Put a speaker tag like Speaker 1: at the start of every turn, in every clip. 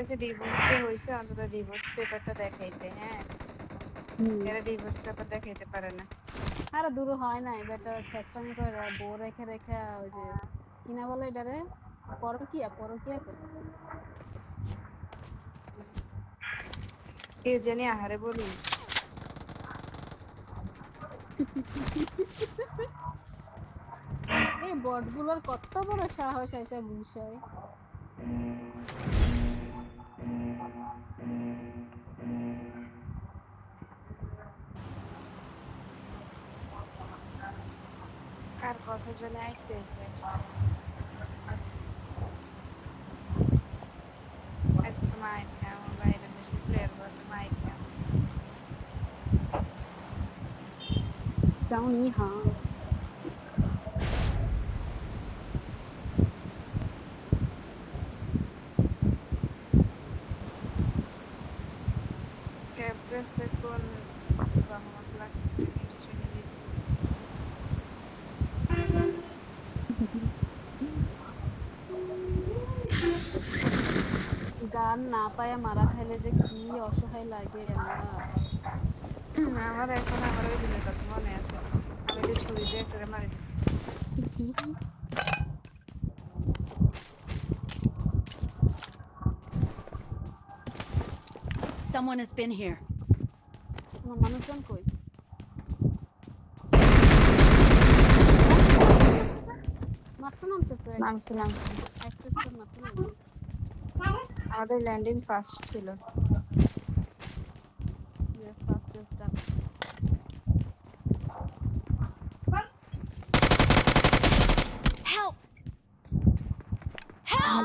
Speaker 1: কইছে ডিভোর্স যে হইছে অন্তত ডিভোর্স পেপারটা দেখাইতে, হ্যাঁ এরা ডিভোর্স পেপার দেখাইতে পারে না।
Speaker 2: আরে দূর হয় নাই বেটা ছেসরামি করে বউ রেখে রেখে ওই যে কিনা বলে এটারে পরকিয়া করে
Speaker 1: কে জানি আহারে বলিস।
Speaker 2: এই বটগুলোর কত বড় সাহস এসে বিষয়।
Speaker 1: কার কথা জন্য আইছে আজকে তো মাইর খাও বাইরে বসে প্লেয়ার বসে মাইর খাও।
Speaker 2: যাও নি হ্যাঁ
Speaker 1: ক্যাপ্রেসে কোন রহমত লাগছে শ্রেণী দিতেছে।
Speaker 2: গান না পায়া মারা খাইলে যে কি অসহায় লাগে আল্লাহ।
Speaker 1: আমার এখন আমার ওই দিনের কথা মনে আছে, আমি যে ছুরি দিয়ে একটা মারি দিছি।
Speaker 3: Someone has been here.
Speaker 2: তোমার মানুষজন কই? মাত্র নামতেছে
Speaker 1: নামছে
Speaker 2: একটা স্কোর মাত্র নামছে।
Speaker 1: আমাদের ল্যান্ডিং ফাস্ট ছিল।
Speaker 2: Fastest done.
Speaker 3: Help! Help!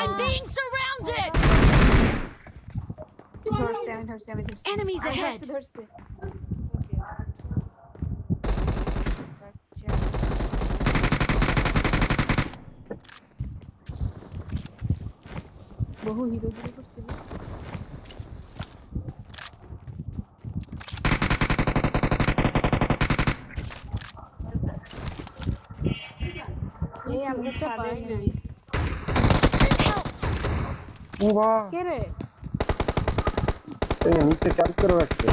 Speaker 3: I'm being surrounded!
Speaker 1: ধরছি আমি ধরছি।
Speaker 3: Enemies
Speaker 1: আমি
Speaker 3: ahead!
Speaker 1: ধরছি। আচ্ছা
Speaker 2: বহু হিরো করছিল।
Speaker 1: এই আমরা ছাদে নেই।
Speaker 4: বাহ
Speaker 2: কে রে?
Speaker 4: এই নিচে ক্যাম্প করে রাখছে।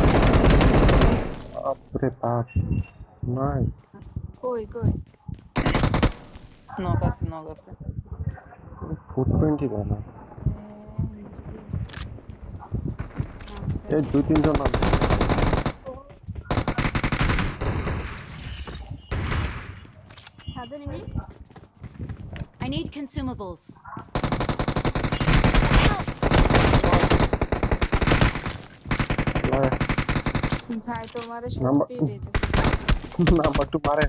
Speaker 4: বাপরে বাপ নাইস।
Speaker 1: কই
Speaker 5: নক আছে
Speaker 4: ফুটপ্রিন্টই দেয় না।
Speaker 1: নামছে
Speaker 4: এই দুই তিনজন নাম
Speaker 2: ছাদে নেমে
Speaker 3: I need consumables.
Speaker 1: ভাই তোমারে
Speaker 4: নাম্বার
Speaker 1: শুধু পেয়ে দিতেছে।
Speaker 4: নাম্বার 2 মারে।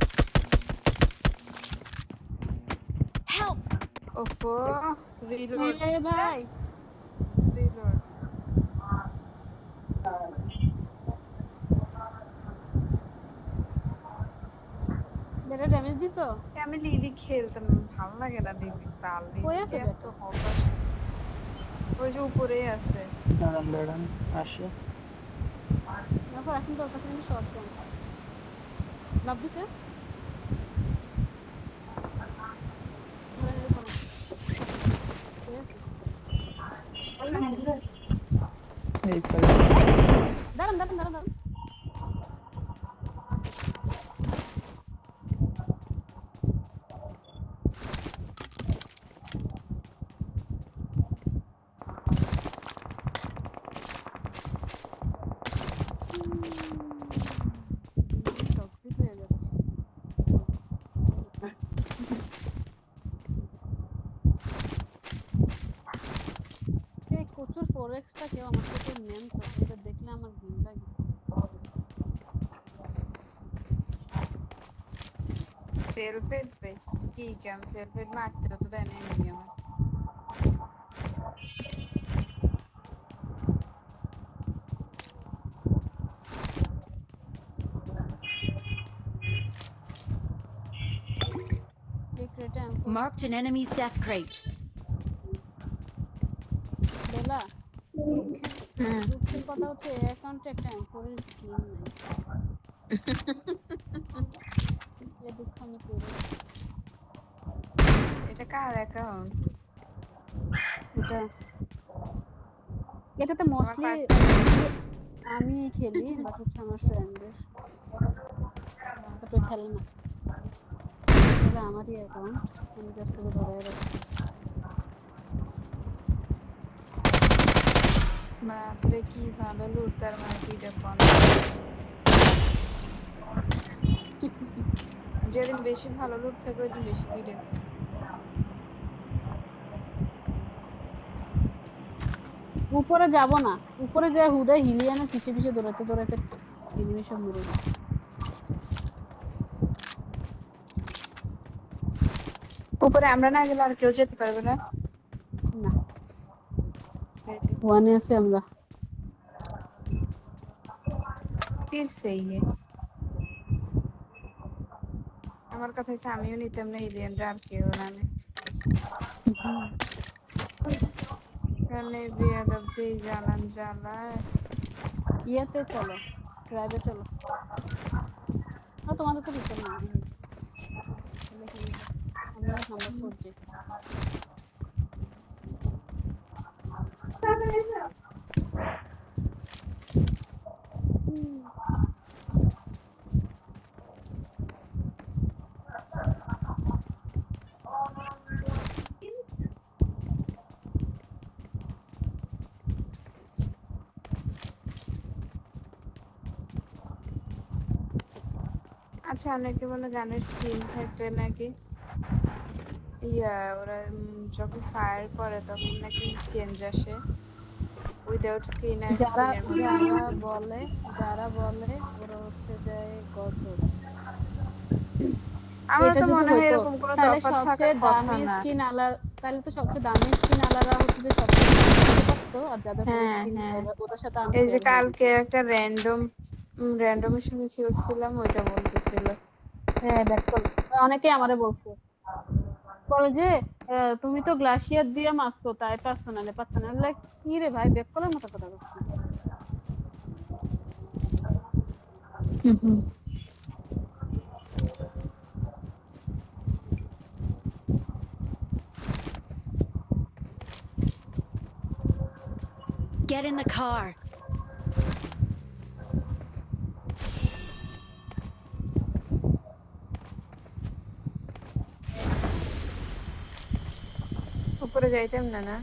Speaker 3: Help!
Speaker 1: ওফো রিলোড
Speaker 2: এ ভাই
Speaker 1: রিলোড।
Speaker 2: বেটা ড্যামেজ দিছো?
Speaker 1: আমি লিলি খেলতাম, ভালো লাগে না লিলি বাল
Speaker 2: কই
Speaker 1: লিলি
Speaker 2: আছে
Speaker 1: এত
Speaker 2: বেটা?
Speaker 1: হবাস। ওই যে উপরে আছে।
Speaker 5: দাঁড়ান আসি।
Speaker 2: তারপর আসেন তোর কাছে কিন্তু শর্ট গান লাভ দিছে।
Speaker 5: এই
Speaker 2: দাঁড়ান টক্সিক হয়ে যাচ্ছে। এই কচুর ফরেক্সটা কেউ আমার সাথে নেন তো, এটা দেখলে আমার ঘিন লাগে।
Speaker 1: সেলফেড বেস কি কেন সেলফেড মারতে তো দেয় না এমনি আমার।
Speaker 2: এই ক্রেটে
Speaker 3: Marked an enemy's death crate.
Speaker 2: বেলা দুঃখের কথা হচ্ছে অ্যাকাউন্টে একটা M4 এর স্কিন নাই। এই দুঃখ আমি করে।
Speaker 1: এটা কার অ্যাকাউন্ট?
Speaker 2: এটা এটাতে মোস্টলি আমি খেলি, বাট হচ্ছে আমার ফ্রেন্ডদের, তারপরে খেলে না। এটা আমারই অ্যাকাউন্ট, আমি জাস্ট ওকে ধরে রাখি।
Speaker 1: বাপরে কি ভালো লুট, তার মানে ভিডিও কল যেদিন বেশি ভালো লুট থাকে ওই দিন বেশি ভিডিও।
Speaker 2: উপরে যাব না, উপরে যায় হুদায় হিলিয়ানের পিছে পিছে দৌড়াতে দৌড়াতে এনিমি সব মরে যায়।
Speaker 1: উপরে আমরা না গেলে আর কেউ যেতে পারবে না।
Speaker 2: না, ওয়ানে আছে আমরা।
Speaker 1: फिर सही है। আমার কথা হচ্ছে আমিও নিতাম না হিলিয়ানরা আর কেউ না আমি। কারণে বেয়াদব যেই জ্বালান জ্বালায়।
Speaker 2: ইয়াতে চলো, ড্রাইভে চলো। তোমাদের তো ভিতর না, আমি নাম্বার 4 যাই।
Speaker 1: আচ্ছা অনেকে বলে গানের স্কিন থাকলে নাকি ওরা যখন ফায়ার করে তখন নাকি চেঞ্জ আসে, উইদাউট স্কিন আর
Speaker 2: যারা
Speaker 1: স্কিনের মধ্যে
Speaker 2: যারা
Speaker 1: change
Speaker 2: বলে
Speaker 1: আসে।
Speaker 2: যারা বলে ওরা হচ্ছে যে গর্দভ।
Speaker 1: আমার
Speaker 2: এটা
Speaker 1: তো
Speaker 2: যদি
Speaker 1: মনে হয়
Speaker 2: হইতো
Speaker 1: এরকম কোনো
Speaker 2: তাহলে
Speaker 1: তফাৎ
Speaker 2: সবচেয়ে
Speaker 1: থাকার কথা
Speaker 2: দামি
Speaker 1: না।
Speaker 2: স্কিন আলার, তাহলে তো সবচেয়ে দামি স্কিন আলারা হচ্ছে যে সবচেয়ে পারতো, আর যাদের পুরো
Speaker 1: হ্যাঁ
Speaker 2: স্কিন
Speaker 1: হ্যাঁ,
Speaker 2: ওদের সাথে
Speaker 1: এই যে
Speaker 2: আনফেয়ার হয়ে যেত।
Speaker 1: কালকে একটা র্যান্ডমের সঙ্গে খেলছিলাম ওইটা বলতেছিল।
Speaker 2: হ্যাঁ ব্যাক কল অনেকেই আমারে বলছে, বলে যে তুমি তো গ্লাসিয়ার দিয়ে মারছো তাই পারছো না, পারছো না। লাইক কি রে ভাই, ব্যাক কলের মতো কথা বলছিস না।
Speaker 3: Get in the car.
Speaker 1: উপরে যাইতাম না না।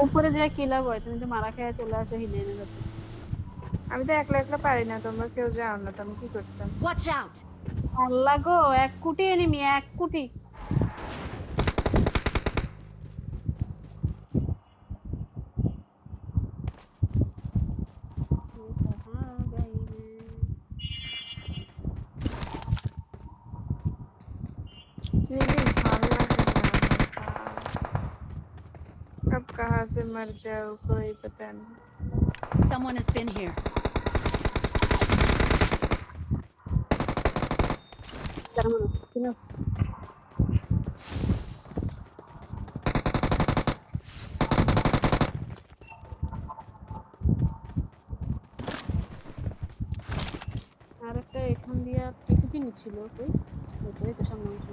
Speaker 2: উপরে যে কি লাভ হয়, তুমি তো মারা খেয়ে চলে আসো হিলিয়ানের কাছে।
Speaker 1: আমি তো একলা একলা পারি না, তোমরা কেউ যাও না তো আমি কি করতাম।
Speaker 3: Watch out.
Speaker 2: আল্লাহ গো, 1 কোটি এনিমি, 1 কোটি।
Speaker 1: रियली भालो লাগে না कब कहाँ से मर जाओ कोई पता नहीं।
Speaker 3: Someone has been here.
Speaker 2: Terminus, chinos. আর একটা এখান দিয়ে টিকুপি নিচ্ছিল কই, ওই তো সামনে অংশ।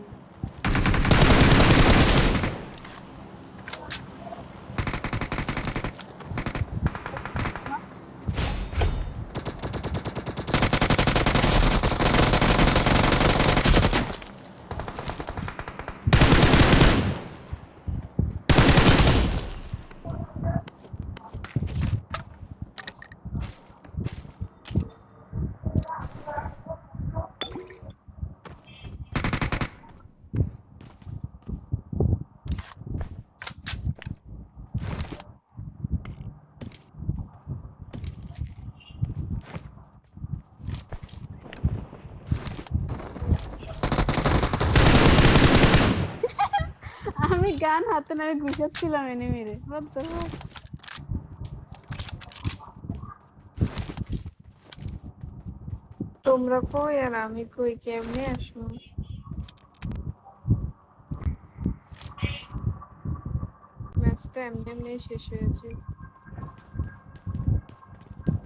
Speaker 2: আমি গান হাতে নিয়ে ঘুষাচ্ছিলাম এনিমিরে, what the fuck?
Speaker 1: তোমরা কই আর আমি কই, কেমনে আসবো? ম্যাচটা এমনি এমনি শেষ হয়েছে।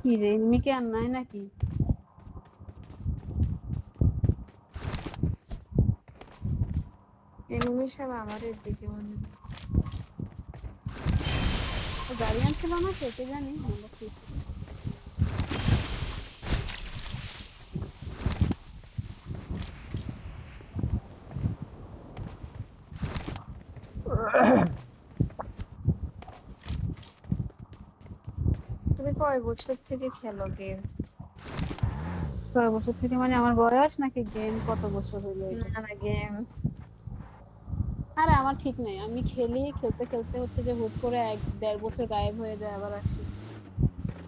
Speaker 2: কি রে, এনিমি কি আর নাই নাকি?
Speaker 1: এনিমি সব আমাদের দিকে মনে হয়।
Speaker 2: গাড়ি আনছিল না কে জানি আমরা কি
Speaker 1: তুমি কয় বছর থেকে খেলো গেম?
Speaker 2: 6 বছর থেকে মানে আমার বয়স নাকি গেম কত বছর হলো এটা?
Speaker 1: না না, গেম।
Speaker 2: আরে আমার ঠিক নাই, আমি খেলতে খেলতে হচ্ছে যে হুট করে 1-1.5 বছর গায়েব হয়ে যায় আবার আসি।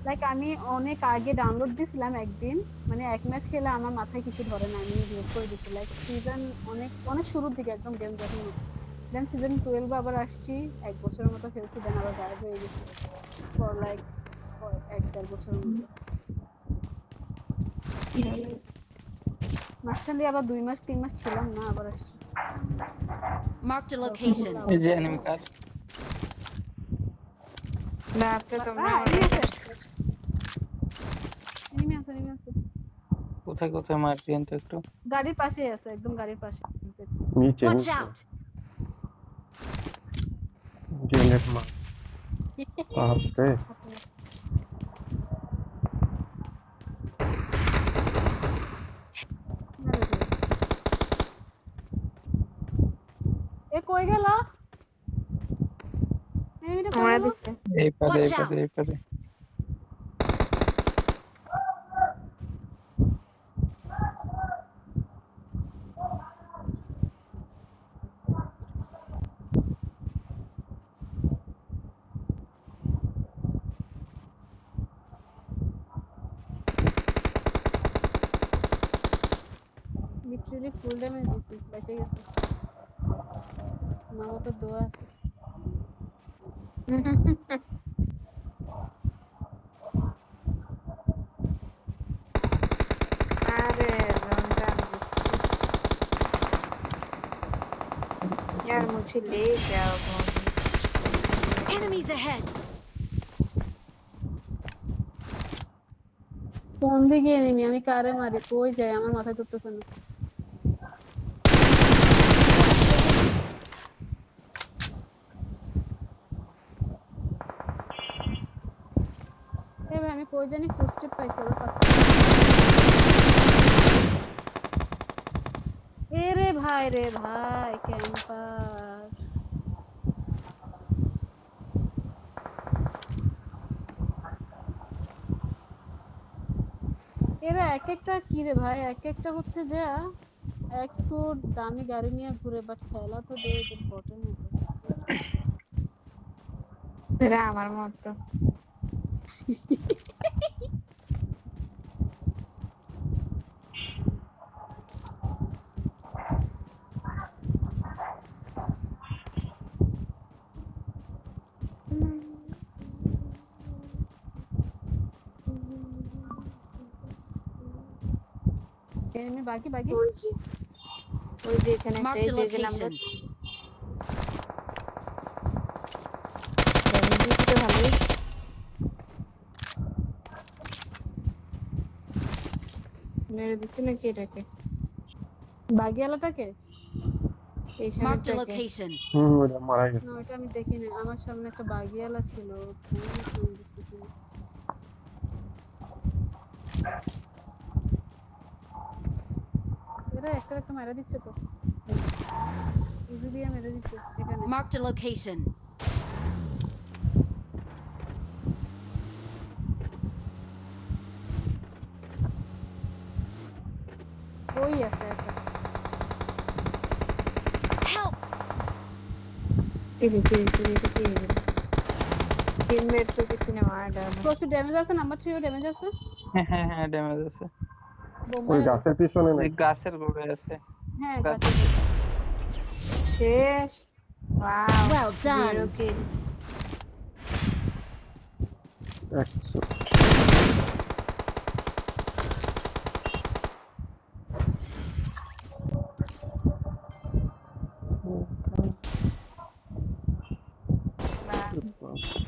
Speaker 2: লাইক আমি অনেক আগে ডাউনলোড দিছিলাম একদিন, মানে এক ম্যাচ খেলে আমার মাথায় কিছু ধরে না, আমি ডিলিট করে দিছি। লাইক সিজন অনেক অনেক শুরুর দিকে একদম গেম যখন দেন সিজন 12 আবার আসছি, 1 বছরের মতো খেলছি, দেন আবার গায়েব হয়ে গেছি ফর লাইক 1-1.5 বছরের মতো। মাঝখান দিয়ে আবার 2 মাস 3 মাস ছিলাম না, আবার আসছি।
Speaker 3: Marked a location.
Speaker 5: এই যে এনিমি কার
Speaker 1: বাপরে, তোমরা আমার
Speaker 2: এনিমি
Speaker 1: কাছে
Speaker 2: আছে, এনিমি আছে, এনিমি আছে।
Speaker 5: কোথায় কোথায় মার দিন তো একটু।
Speaker 2: গাড়ির পাশেই আছে, একদম গাড়ির পাশে।
Speaker 4: নিচে
Speaker 3: Watch
Speaker 4: নিচে
Speaker 3: out!
Speaker 4: গ্রেনেড মার বাপরে
Speaker 2: এ কই গেল? এনিমিটা কই
Speaker 1: আমরা
Speaker 2: গেল?
Speaker 1: দিছে।
Speaker 5: এই পারে
Speaker 3: Watch
Speaker 5: এই পারে
Speaker 3: out!
Speaker 5: এই পারে।
Speaker 2: লিটারালি ফুল ড্যামেজ দিছি, বেঁচে গেছে। মা বাবার দোয়া আছে।
Speaker 1: আরে रमजान यार, मुझे ले जाओ बहुत।
Speaker 3: Enemies ahead!
Speaker 2: কোন দিকে এনিমি? আমি কারে মারি? কই যায়? আমার মাথায় ধরতেছে না। এ ভাই আমি কই জানি ফুটস্টেপ পাইছি, আবার পাচ্ছি না। এ রে ভাই ক্যাম্পার। এরা এক একটা কি রে ভাই, এক একটা হচ্ছে যে 100 দামি গাড়ি নিয়ে ঘুরে, বাট খেলা তো দেয় এদের বটের মতো।
Speaker 1: এরা আমার মতো।
Speaker 2: এনিমি বাকি
Speaker 1: ওই যে এখানে
Speaker 3: Marked a
Speaker 1: পেজ এই যে নাম্বার
Speaker 3: location.
Speaker 1: দিতে ভালোই। মেরে দিছে নাকি এটাকে?
Speaker 2: বাগিয়ালাটাকে?
Speaker 1: এইখানে
Speaker 3: Marked a
Speaker 1: টাকে।
Speaker 3: location.
Speaker 4: ওটা মারা গেছে
Speaker 2: না ওটা আমি দেখিনি, আমার সামনে একটা বাগিয়ালা ছিল, কোন আমি বুঝতেছি না। এরা একটা একটা মেরে দিচ্ছে তো, ইজি দিয়ে মেরে দিচ্ছে এখানে।
Speaker 3: Marked a location.
Speaker 2: ওই আছে একটা।
Speaker 3: Help!
Speaker 1: টিমমেট তো কিছু না মার ডালো।
Speaker 2: প্রচুর ড্যামেজ আছে, নাম্বার 3 ও ড্যামেজ আছে।
Speaker 5: হ্যাঁ হ্যাঁ হ্যাঁ ড্যামেজ আছে।
Speaker 2: বোম
Speaker 4: ওই
Speaker 2: মারা গেছে।
Speaker 4: গাছের পিছনে
Speaker 5: ওই
Speaker 4: নাকি
Speaker 5: গাছের গোড়ায় আছে।
Speaker 2: হ্যাঁ
Speaker 5: গাছের
Speaker 2: গাছে।
Speaker 1: শেষ। Wow,
Speaker 3: Well done.
Speaker 1: 0 কিল।
Speaker 4: 100